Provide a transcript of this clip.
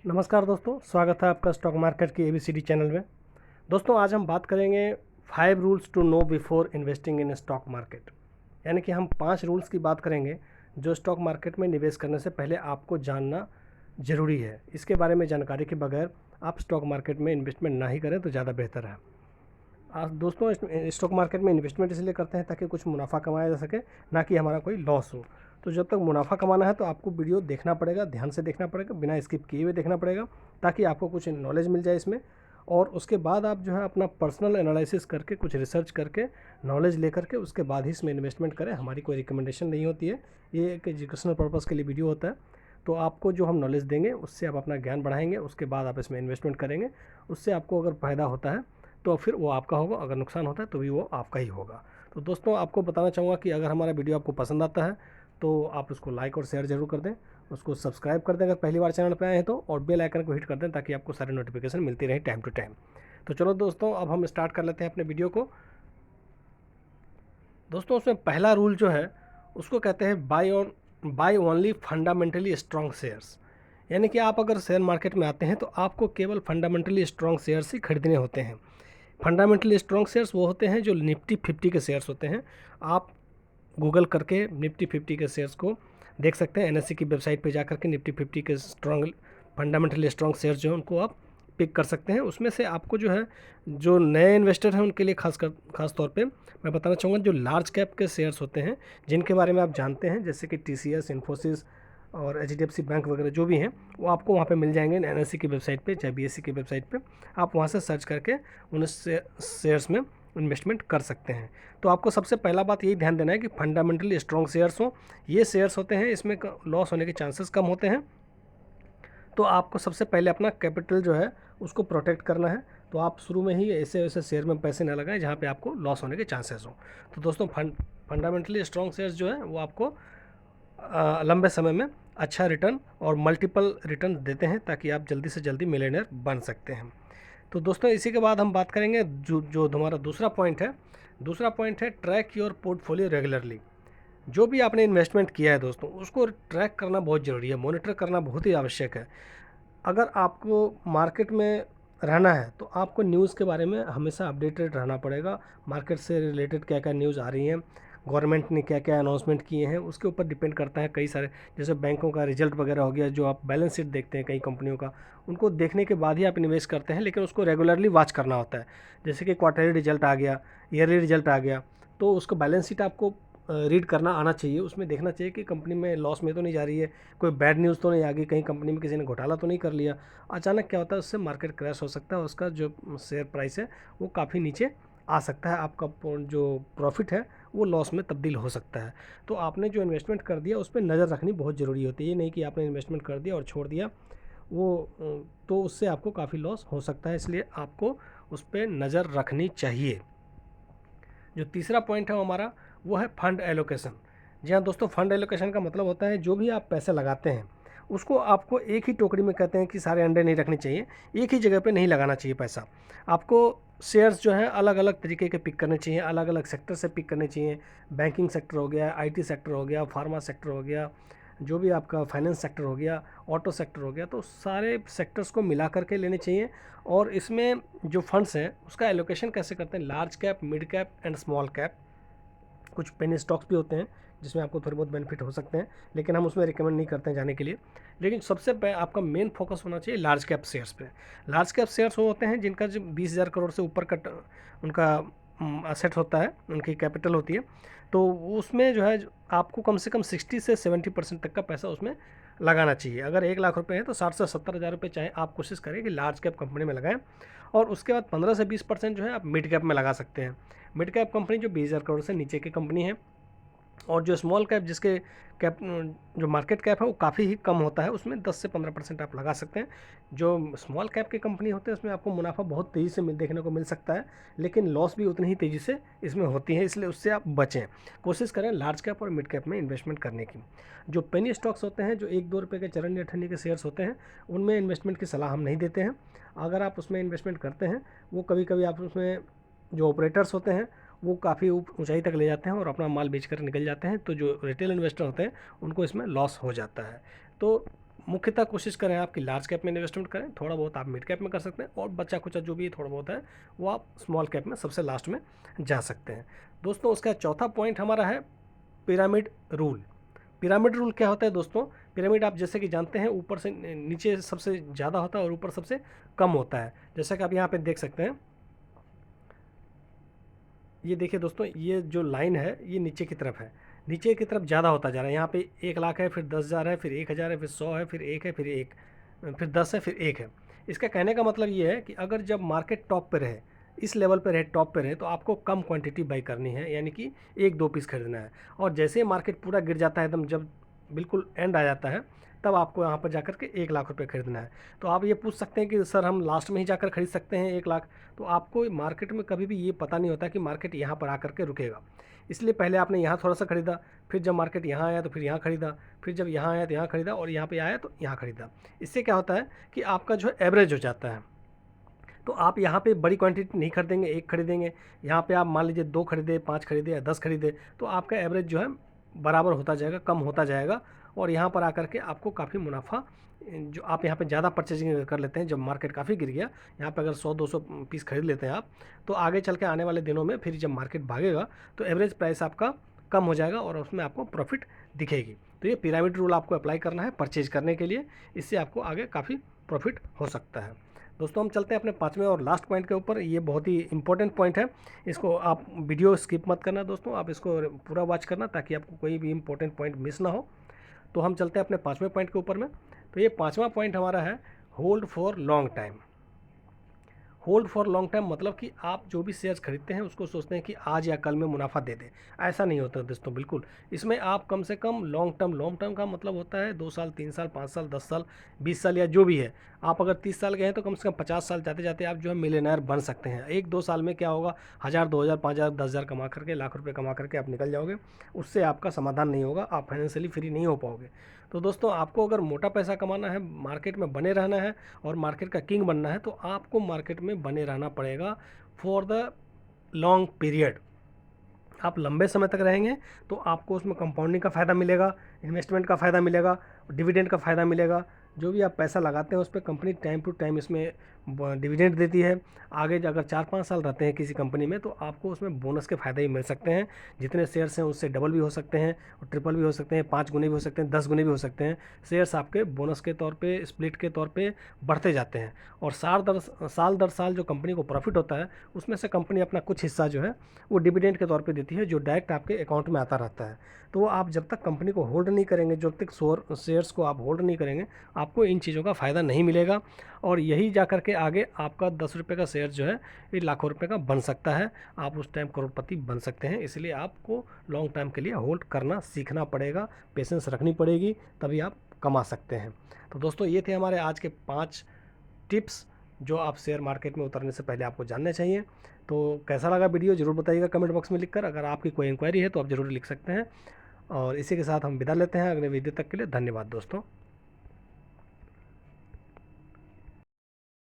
नमस्कार दोस्तों, स्वागत है आपका स्टॉक मार्केट की एबीसीडी चैनल में। दोस्तों, आज हम बात करेंगे 5 rules to know before investing in stock market. यानी कि हम 5 रूल्स की बात करेंगे जो स्टॉक मार्केट में निवेश करने से पहले आपको जानना ज़रूरी है। इसके बारे में जानकारी के बगैर आप स्टॉक मार्केट में इन्वेस्टमेंट ना ही करें तो ज़्यादा बेहतर है। आज दोस्तों, स्टॉक मार्केट में इन्वेस्टमेंट इसलिए करते हैं ताकि कुछ मुनाफा कमाया जा सके, ना कि हमारा कोई लॉस हो। तो जब तक मुनाफा कमाना है तो आपको वीडियो देखना पड़ेगा, ध्यान से देखना पड़ेगा, बिना स्किप किए हुए देखना पड़ेगा, ताकि आपको कुछ नॉलेज मिल जाए इसमें। और उसके बाद आप जो है अपना पर्सनल एनालिसिस करके, कुछ रिसर्च करके, नॉलेज लेकर के उसके बाद ही इसमें इन्वेस्टमेंट करें। हमारी कोई रिकमेंडेशन नहीं होती है, ये एक एजुकेशनल पर्पज़ के लिए वीडियो होता है। तो आपको जो हम नॉलेज देंगे उससे आप अपना ज्ञान बढ़ाएंगे, उसके बाद आप इसमें इन्वेस्टमेंट करेंगे। उससे आपको अगर फ़ायदा होता है तो फिर वो आपका होगा, अगर नुकसान होता है तो भी वो आपका ही होगा। तो दोस्तों, आपको बताना चाहूँगा कि अगर हमारा वीडियो आपको पसंद आता है तो आप उसको लाइक और शेयर ज़रूर कर दें, उसको सब्सक्राइब कर दें अगर पहली बार चैनल पर आए हैं तो, और बेल आइकन को हिट कर दें ताकि आपको सारी नोटिफिकेशन मिलती रहे टाइम टू टाइम। तो चलो दोस्तों, अब हम स्टार्ट कर लेते हैं अपने वीडियो को। दोस्तों, उसमें पहला रूल जो है उसको कहते हैं buy only fundamentally strong shares. यानी कि आप अगर शेयर मार्केट में आते हैं तो आपको केवल फंडामेंटली स्ट्रॉन्ग शेयर्स ही खरीदने होते हैं। फंडामेंटली स्ट्रॉन्ग शेयर्स वो होते हैं जो निफ्टी 50 के शेयर्स होते हैं। आप गूगल करके निफ्टी 50 के शेयर्स को देख सकते हैं। एनएससी की वेबसाइट पे जाकर के निफ्टी 50 के फंडामेंटली स्ट्रॉन्ग शेयर्स जो हैं उनको आप पिक कर सकते हैं। उसमें से आपको जो है, जो नए इन्वेस्टर हैं उनके लिए खास तौर पे मैं बताना चाहूँगा, जो लार्ज कैप के शेयर्स होते हैं जिनके बारे में आप जानते हैं, जैसे कि टीसीएस, इन्फोसिस और एचडीएफसी बैंक वगैरह जो भी हैं, वो आपको वहाँ पे मिल जाएंगे एनएससी की वेबसाइट पे, चाहे बीएससी की वेबसाइट पे। आप वहाँ से सर्च करके उन शेयर्स में इन्वेस्टमेंट कर सकते हैं। तो आपको सबसे पहला बात यही ध्यान देना है कि फंडामेंटली स्ट्रॉन्ग शेयर्स हों। ये शेयर्स होते हैं, इसमें लॉस होने के चांसेस कम होते हैं। तो आपको सबसे पहले अपना कैपिटल जो है उसको प्रोटेक्ट करना है। तो आप शुरू में ही ऐसे वैसे शेयर में पैसे ना लगाएं जहाँ पे आपको लॉस होने के चांसेस हों। तो दोस्तों, फंडामेंटली स्ट्रॉन्ग शेयर्स जो है वो आपको लंबे समय में अच्छा रिटर्न और मल्टीपल रिटर्न देते हैं, ताकि आप जल्दी से जल्दी मिलियनेयर बन सकते हैं। तो दोस्तों, इसी के बाद हम बात करेंगे जो हमारा दूसरा पॉइंट है ट्रैक योर पोर्टफोलियो रेगुलरली। जो भी आपने इन्वेस्टमेंट किया है दोस्तों, उसको ट्रैक करना बहुत ज़रूरी है, मॉनिटर करना बहुत ही आवश्यक है। अगर आपको मार्केट में रहना है तो आपको न्यूज़ के बारे में हमेशा अपडेटेड रहना पड़ेगा। मार्केट से रिलेटेड क्या क्या न्यूज़ आ रही हैं, गवर्नमेंट ने क्या क्या अनाउंसमेंट किए हैं, उसके ऊपर डिपेंड करता है कई सारे। जैसे बैंकों का रिजल्ट वगैरह हो गया, जो आप बैलेंस शीट देखते हैं कई कंपनियों का, उनको देखने के बाद ही आप इन्वेस्ट करते हैं, लेकिन उसको रेगुलरली वॉच करना होता है। जैसे कि क्वार्टरली रिजल्ट आ गया, ईयरली रिजल्ट आ गया, तो उसको बैलेंस शीट आपको रीड करना आना चाहिए। उसमें देखना चाहिए कि कंपनी में लॉस में तो नहीं जा रही है, कोई बैड न्यूज़ तो नहीं आ गई, कहीं कंपनी में किसी ने घोटाला तो नहीं कर लिया। अचानक क्या होता है, उससे मार्केट क्रैश हो सकता है, उसका जो शेयर प्राइस है वो काफ़ी नीचे आ सकता है, आपका जो प्रॉफिट है वो लॉस में तब्दील हो सकता है। तो आपने जो इन्वेस्टमेंट कर दिया उस पर नज़र रखनी बहुत ज़रूरी होती है। ये नहीं कि आपने इन्वेस्टमेंट कर दिया और छोड़ दिया, वो तो उससे आपको काफ़ी लॉस हो सकता है, इसलिए आपको उस पर नज़र रखनी चाहिए। जो तीसरा पॉइंट है हमारा, वो है फंड एलोकेशन। जी हाँ दोस्तों, फंड एलोकेशन का मतलब होता है जो भी आप पैसे लगाते हैं उसको आपको एक ही टोकरी में, कहते हैं कि सारे अंडे नहीं रखने चाहिए, एक ही जगह पे नहीं लगाना चाहिए पैसा। आपको शेयर्स जो है अलग अलग तरीके के पिक करने चाहिए, अलग अलग सेक्टर से पिक करने चाहिए। बैंकिंग सेक्टर हो गया, आईटी सेक्टर हो गया, फार्मा सेक्टर हो गया, जो भी आपका फाइनेंस सेक्टर हो गया, ऑटो सेक्टर हो गया, तो सारे सेक्टर्स को मिला करके लेने चाहिए। और इसमें जो फंड्स हैं उसका एलोकेशन कैसे करते हैं, large cap, mid cap and small cap. कुछ पेनी स्टॉक्स भी होते हैं जिसमें आपको थोड़े बहुत बेनिफिट हो सकते हैं, लेकिन हम उसमें रिकमेंड नहीं करते हैं जाने के लिए। लेकिन सबसे आपका मेन फोकस होना चाहिए लार्ज कैप शेयर्स पे। लार्ज कैप शेयर्स वो होते हैं जिनका जो 20,000 करोड़ से ऊपर का उनका असेट होता है, उनकी कैपिटल होती है। तो उसमें जो है आपको कम से कम 60 से 70% तक का पैसा उसमें लगाना चाहिए। अगर 1 लाख रुपए है तो 60 से 70 हज़ार रुपये चाहे आप कोशिश करें कि लार्ज कैप कंपनी में लगाएं। और उसके बाद 15 से 20% जो है आप मिड कैप में लगा सकते हैं। मिड कैप कंपनी जो 20,000 करोड़ से नीचे की कंपनी है, और जो स्मॉल कैप जिसके कैप जो मार्केट कैप है वो काफ़ी ही कम होता है, उसमें 10 से 15% आप लगा सकते हैं। जो स्मॉल कैप की कंपनी होते हैं उसमें आपको मुनाफा बहुत तेज़ी से देखने को मिल सकता है, लेकिन लॉस भी उतनी ही तेज़ी से इसमें होती है, इसलिए उससे आप बचें। कोशिश करें लार्ज कैप और मिड कैप में इन्वेस्टमेंट करने की। जो पेनी स्टॉक्स होते हैं, जो 1-2 रुपये के चरण या ठन्नी के शेयर्स होते हैं, उनमें इन्वेस्टमेंट की सलाह हम नहीं देते हैं। अगर आप उसमें इन्वेस्टमेंट करते हैं, वो कभी कभी आप उसमें जो ऑपरेटर्स होते हैं वो काफ़ी ऊंचाई तक ले जाते हैं और अपना माल बेच कर निकल जाते हैं, तो जो रिटेल इन्वेस्टर होते हैं उनको इसमें लॉस हो जाता है। तो मुख्यतः कोशिश करें आपकी लार्ज कैप में इन्वेस्टमेंट करें, थोड़ा बहुत आप मिड कैप में कर सकते हैं और बचा कुचा जो भी थोड़ा बहुत है वो आप स्मॉल कैप में सबसे लास्ट में जा सकते हैं। दोस्तों उसका चौथा पॉइंट हमारा है पिरामिड रूल। पिरामिड रूल क्या होता है दोस्तों? पिरामिड आप जैसे कि जानते हैं ऊपर से नीचे सबसे ज़्यादा होता है और ऊपर सबसे कम होता है। जैसा कि आप यहाँ पे देख सकते हैं, ये देखिए दोस्तों, ये जो लाइन है ये नीचे की तरफ है, नीचे की तरफ ज़्यादा होता जा रहा है। यहाँ पे 1 लाख है, फिर 10,000 है, फिर 1,000 है, फिर 100 है, फिर 1 है, फिर 1, फिर 10 है, फिर 1 है। इसका कहने का मतलब ये है कि अगर जब मार्केट टॉप पे रहे, इस लेवल पे रहे, टॉप पे रहे, तो आपको कम क्वांटिटी बाई करनी है, यानी कि 1-2 पीस खरीदना है। और जैसे ही मार्केट पूरा गिर जाता है एकदम, जब बिल्कुल एंड आ जाता है, तब आपको यहाँ पर जाकर के 1 लाख रुपये खरीदना है। तो आप ये पूछ सकते हैं कि सर हम लास्ट में ही जाकर खरीद सकते हैं 1 लाख? तो आपको मार्केट में कभी भी ये पता नहीं होता कि मार्केट यहाँ पर आकर के रुकेगा, इसलिए पहले आपने यहाँ थोड़ा सा खरीदा, फिर जब मार्केट यहाँ आया तो फिर यहाँ खरीदा, फिर जब यहाँ आया तो यहाँ खरीदा, और यहाँ पे आया तो यहाँ खरीदा। इससे क्या होता है कि आपका जो है एवरेज हो जाता है। तो आप यहाँ पे बड़ी क्वांटिटी नहीं खरीदेंगे, 1 खरीदेंगे, यहाँ पे आप मान लीजिए 2 खरीदे, 5 खरीदे या 10 खरीदे, तो आपका एवरेज जो है बराबर होता जाएगा, कम होता जाएगा, और यहाँ पर आकर के आपको काफ़ी मुनाफा, जो आप यहाँ पे ज़्यादा परचेजिंग कर लेते हैं, जब मार्केट काफ़ी गिर गया, यहाँ पे अगर 100-200 पीस खरीद लेते हैं आप, तो आगे चल के आने वाले दिनों में फिर जब मार्केट भागेगा तो एवरेज प्राइस आपका कम हो जाएगा और उसमें आपको प्रॉफिट दिखेगी। तो ये पिरामिड रूल आपको अप्लाई करना है परचेज करने के लिए, इससे आपको आगे काफ़ी प्रॉफिट हो सकता है। दोस्तों हम चलते हैं अपने पाँचवें और लास्ट पॉइंट के ऊपर। ये बहुत ही इंपॉर्टेंट पॉइंट है, इसको आप वीडियो स्किप मत करना दोस्तों, आप इसको पूरा वॉच करना ताकि आपको कोई भी इंपॉर्टेंट पॉइंट मिस ना हो। तो हम चलते हैं अपने पाँचवें पॉइंट के ऊपर में। तो ये पाँचवा पॉइंट हमारा है hold for long time. Hold for long time मतलब कि आप जो भी शेयर्स खरीदते हैं उसको सोचते हैं कि आज या कल में मुनाफा दे दे। ऐसा नहीं होता दोस्तों, बिल्कुल। इसमें आप कम से कम लॉन्ग टर्म का मतलब होता है 2 साल, 3 साल, 5 साल, 10 साल, 20 साल या जो भी है। आप अगर 30 साल के हैं तो कम से कम 50 साल जाते जाते आप जो है मिलियनेयर बन सकते हैं। 1-2 साल में क्या होगा, 1000, 2000, 5000, 10,000 कमा करके, लाख रुपये कमा करके आप निकल जाओगे। उससे आपका समाधान नहीं होगा, आप फाइनेंशियली फ्री नहीं हो पाओगे। तो दोस्तों आपको अगर मोटा पैसा कमाना है, मार्केट में बने रहना है और मार्केट का किंग बनना है, तो आपको मार्केट में बने रहना पड़ेगा फॉर द लॉन्ग पीरियड। आप लंबे समय तक रहेंगे तो आपको उसमें कंपाउंडिंग का फ़ायदा मिलेगा, इन्वेस्टमेंट का फ़ायदा मिलेगा, डिविडेंड का फ़ायदा मिलेगा। जो भी आप पैसा लगाते हैं उस पे कंपनी टाइम टू टाइम इसमें डिविडेंड देती है। आगे अगर 4-5 साल रहते हैं किसी कंपनी में तो आपको उसमें बोनस के फ़ायदे ही मिल सकते हैं। जितने शेयर्स हैं उससे डबल भी हो सकते हैं और ट्रिपल भी हो सकते हैं, 5 गुने भी हो सकते हैं, 10 गुने भी हो सकते हैं। शेयर्स आपके बोनस के तौर पे, स्प्लिट के तौर पे बढ़ते जाते हैं। और साल दर साल जो कंपनी को प्रॉफिट होता है उसमें से कंपनी अपना कुछ हिस्सा जो है वो डिविडेंड के तौर पे देती है, जो डायरेक्ट आपके अकाउंट में आता रहता है। तो आप जब तक कंपनी को होल्ड नहीं करेंगे, जब तक शेयर्स को आप होल्ड नहीं करेंगे, आपको इन चीज़ों का फ़ायदा नहीं मिलेगा। और यही जा कर के आगे आपका 10 रुपये का शेयर जो है ये लाखों रुपए का बन सकता है। आप उस टाइम करोड़पति बन सकते हैं। इसलिए आपको लॉन्ग टाइम के लिए होल्ड करना सीखना पड़ेगा, पेशेंस रखनी पड़ेगी, तभी आप कमा सकते हैं। तो दोस्तों ये थे हमारे आज के 5 टिप्स जो आप शेयर मार्केट में उतरने से पहले आपको जानने चाहिए। तो कैसा लगा वीडियो ज़रूर बताइएगा कमेंट बॉक्स में लिखकर। अगर आपकी कोई इंक्वायरी है तो आप ज़रूर लिख सकते हैं। और इसी के साथ हम विदा लेते हैं। अगले वीडियो तक के लिए धन्यवाद दोस्तों।